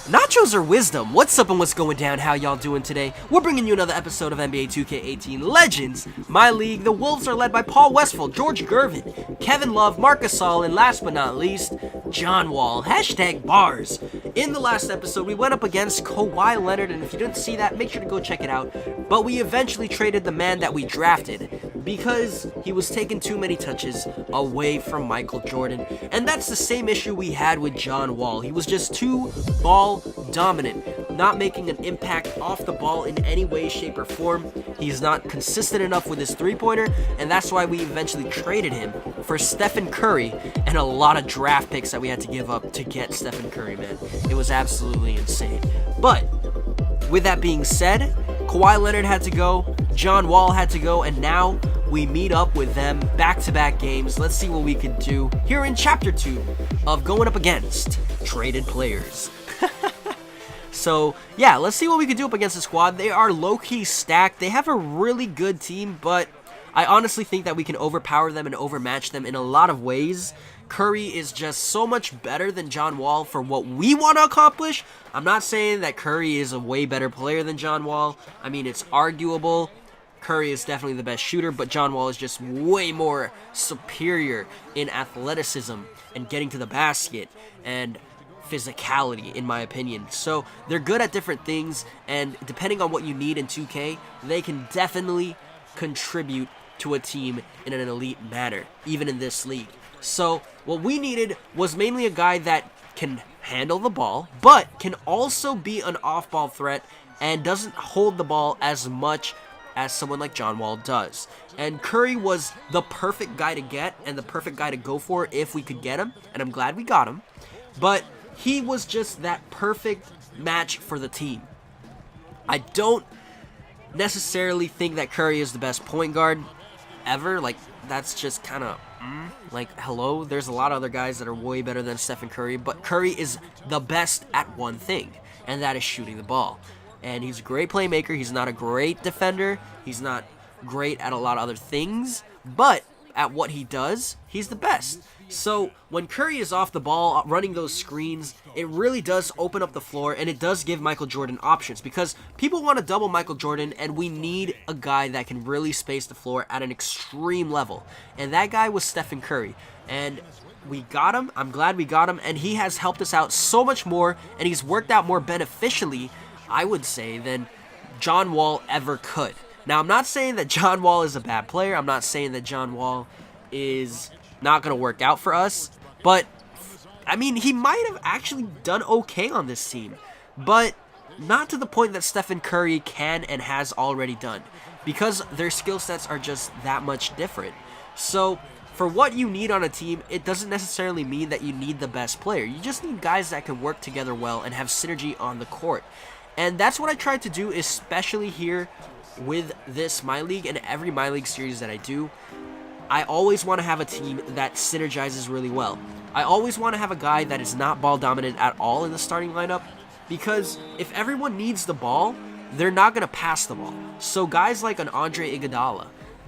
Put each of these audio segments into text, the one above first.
Nachos or wisdom? What's up and what's going down? How y'all doing today? We're bringing you another episode of NBA 2K18 Legends. My league, the Wolves are led by Paul Westphal, George Gervin, Kevin Love, Marc Gasol, and last but not least, John Wall. #bars. In the last episode, we went up against Kawhi Leonard, and if you didn't see that, make sure to go check it out. But we eventually traded the man that we drafted because he was taking too many touches away from Michael Jordan. And that's the same issue we had with John Wall. He was just too ball dominant, not making an impact off the ball in any way, shape, or form. He's not consistent enough with his three-pointer, and that's why we eventually traded him for Stephen Curry and a lot of draft picks that we had to give up to get Stephen Curry, man. It was absolutely insane. But with that being said, Kawhi Leonard had to go, John Wall had to go, and now we meet up with them back-to-back games. Let's see what we can do here in Chapter 2 of going up against traded players. So, yeah, let's see what we can do up against the squad. They are low-key stacked. They have a really good team, but I honestly think that we can overpower them and overmatch them in a lot of ways. Curry is just so much better than John Wall for what we want to accomplish. I'm not saying that Curry is a way better player than John Wall. I mean, it's arguable. Curry is definitely the best shooter, but John Wall is just way more superior in athleticism and getting to the basket and physicality, in my opinion. So they're good at different things, and depending on what you need in 2K, they can definitely contribute to a team in an elite manner, even in this league. So what we needed was mainly a guy that can handle the ball, but can also be an off-ball threat and doesn't hold the ball as much as someone like John Wall does. And Curry was the perfect guy to get and the perfect guy to go for if we could get him, and I'm glad we got him. But he was just that perfect match for the team. I don't necessarily think that Curry is the best point guard ever. Like, that's just kind of, like, hello? There's a lot of other guys that are way better than Stephen Curry, but Curry is the best at one thing, and that is shooting the ball. And he's a great playmaker. He's not a great defender. He's not great at a lot of other things, but at what he does, he's the best. So when Curry is off the ball, running those screens, it really does open up the floor, and it does give Michael Jordan options, because people want to double Michael Jordan, and we need a guy that can really space the floor at an extreme level. And that guy was Stephen Curry. And we got him. I'm glad we got him, and he has helped us out so much more, and he's worked out more beneficially, I would say, than John Wall ever could. Now, I'm not saying that John Wall is a bad player. I'm not saying that John Wall is not going to work out for us. But, I mean, he might have actually done okay on this team. But not to the point that Stephen Curry can and has already done, because their skill sets are just that much different. So for what you need on a team, it doesn't necessarily mean that you need the best player. You just need guys that can work together well and have synergy on the court. And that's what I tried to do, especially here with this My League and every My League series that I do. I always want to have a team that synergizes really well. I always want to have a guy that is not ball dominant at all in the starting lineup, because if everyone needs the ball, they're not going to pass the ball. So guys like an Andre Iguodala,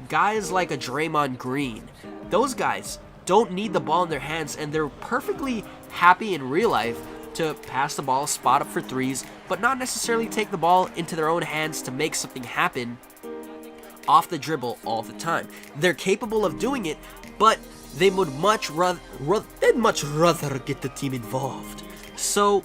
guys like a Draymond Green, those guys don't need the ball in their hands, and they're perfectly happy in real life to pass the ball, spot up for threes, but not necessarily take the ball into their own hands to make something happen off the dribble all the time. They're capable of doing it, but they would much rather get the team involved. So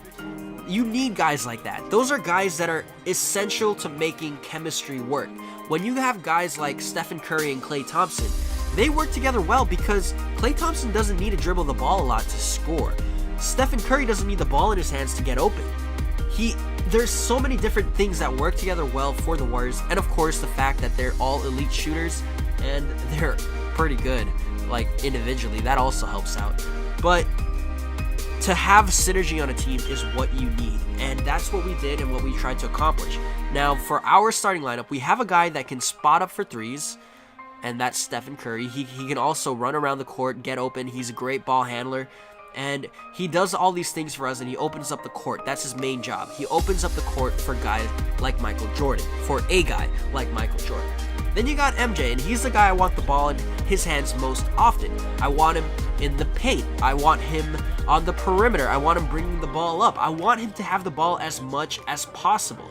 you need guys like that. Those are guys that are essential to making chemistry work. When you have guys like Stephen Curry and Klay Thompson, they work together well because Klay Thompson doesn't need to dribble the ball a lot to score. Stephen Curry doesn't need the ball in his hands to get open. There's so many different things that work together well for the Warriors, and of course the fact that they're all elite shooters and they're pretty good, like, individually, that also helps out. But to have synergy on a team is what you need, and that's what we did and what we tried to accomplish. Now, for our starting lineup, we have a guy that can spot up for threes, and that's Stephen Curry. He can also run around the court, get open. He's a great ball handler. And he does all these things for us, and he opens up the court. That's his main job. He opens up the court for guys like Michael Jordan, for a guy like Michael Jordan. Then you got MJ, and he's the guy I want the ball in his hands most often. I want him in the paint. I want him on the perimeter. I want him bringing the ball up. I want him to have the ball as much as possible.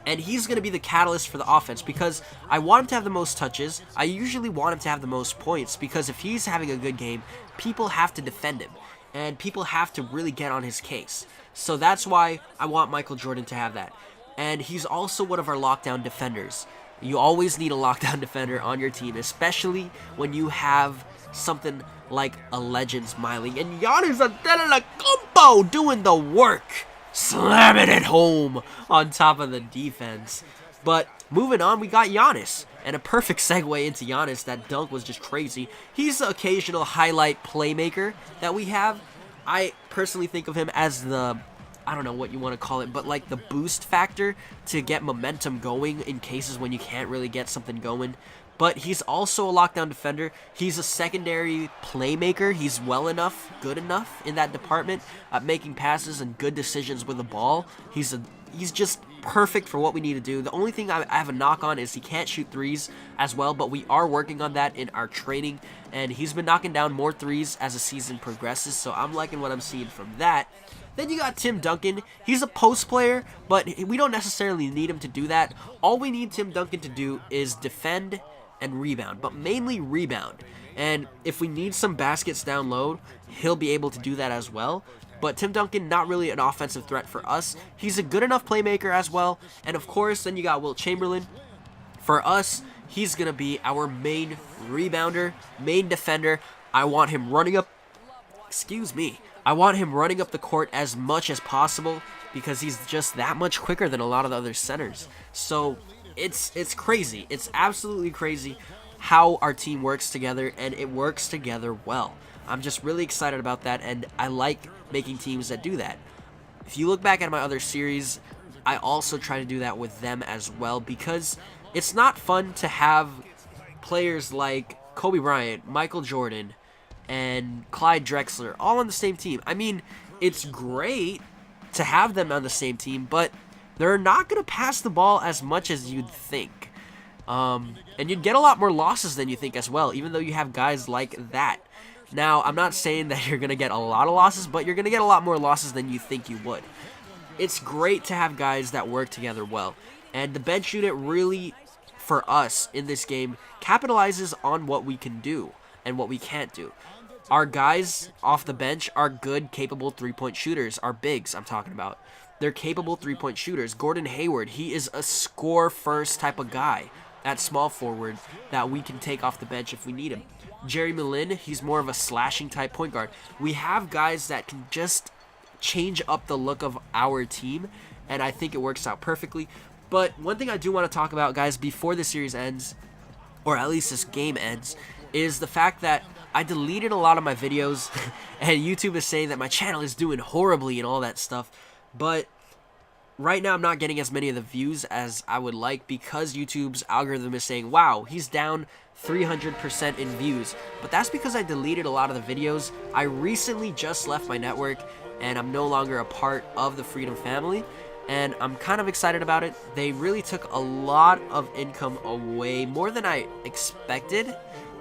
And he's going to be the catalyst for the offense because I want him to have the most touches. I usually want him to have the most points because if he's having a good game, people have to defend him. And people have to really get on his case. So that's why I want Michael Jordan to have that. And he's also one of our lockdown defenders. You always need a lockdown defender on your team, especially when you have something like a Legends Miley. And Giannis Antetokounmpo doing the work. Slamming it home on top of the defense. But moving on, we got Giannis. And a perfect segue into Giannis. That dunk was just crazy. He's the occasional highlight playmaker that we have. I personally think of him as the, I don't know what you want to call it, but like the boost factor to get momentum going in cases when you can't really get something going. But he's also a lockdown defender. He's a secondary playmaker. He's well enough, good enough in that department at making passes and good decisions with the ball. He's just perfect for what we need to do. The only thing I have a knock on is he can't shoot threes as well, but we are working on that in our training, and he's been knocking down more threes as the season progresses, so I'm liking what I'm seeing from that. Then you got Tim Duncan. He's a post player, but we don't necessarily need him to do that. All we need Tim Duncan to do is defend and rebound, but mainly rebound. And if we need some baskets down low, he'll be able to do that as well. But Tim Duncan, not really an offensive threat for us. He's a good enough playmaker as well. And of course, then you got Wilt Chamberlain. For us, he's going to be our main rebounder, main defender. I want him running up, I want him running up the court as much as possible because he's just that much quicker than a lot of the other centers. So it's crazy. It's absolutely crazy how our team works together, and it works together well. I'm just really excited about that, and I like making teams that do that. If you look back at my other series, I also try to do that with them as well because it's not fun to have players like Kobe Bryant, Michael Jordan, and Clyde Drexler all on the same team. I mean, it's great to have them on the same team, but they're not going to pass the ball as much as you'd think. And you'd get a lot more losses than you think as well, even though you have guys like that. Now, I'm not saying that you're going to get a lot of losses, but you're going to get a lot more losses than you think you would. It's great to have guys that work together well. And the bench unit really, for us in this game, capitalizes on what we can do and what we can't do. Our guys off the bench are good, capable three-point shooters. Our bigs, I'm talking about. They're capable three-point shooters. Gordon Hayward, he is a score-first type of guy at small forward that we can take off the bench if we need him. Jerry Milin, he's more of a slashing type point guard. We have guys that can just change up the look of our team, and I think it works out perfectly. But one thing I do want to talk about, guys, before the series ends, or at least this game ends, is the fact that I deleted a lot of my videos, and YouTube is saying that my channel is doing horribly and all that stuff. But right now I'm not getting as many of the views as I would like because YouTube's algorithm is saying, wow, he's down 300% in views. But that's because I deleted a lot of the videos. I recently just left my network, and I'm no longer a part of the Freedom family, and I'm kind of excited about it. They really took a lot of income away, more than I expected.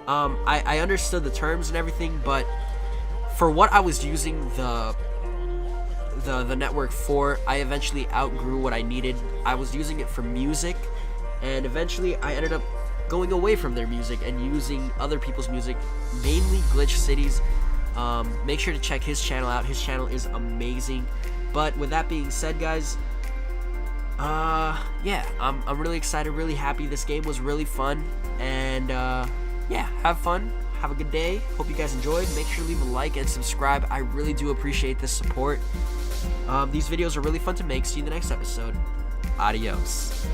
I understood the terms and everything, but for what I was using the network for, I eventually outgrew what I needed. I was using it for music, and eventually I ended up going away from their music and using other people's music, mainly Glitch Cities. Make sure to check his channel out. His channel is amazing. But with that being said, guys, yeah, I'm really excited, really happy. This game was really fun, and yeah, have fun. Have a good day. Hope you guys enjoyed. Make sure to leave a like and subscribe. I really do appreciate this support. These videos are really fun to make. See you in the next episode. Adios.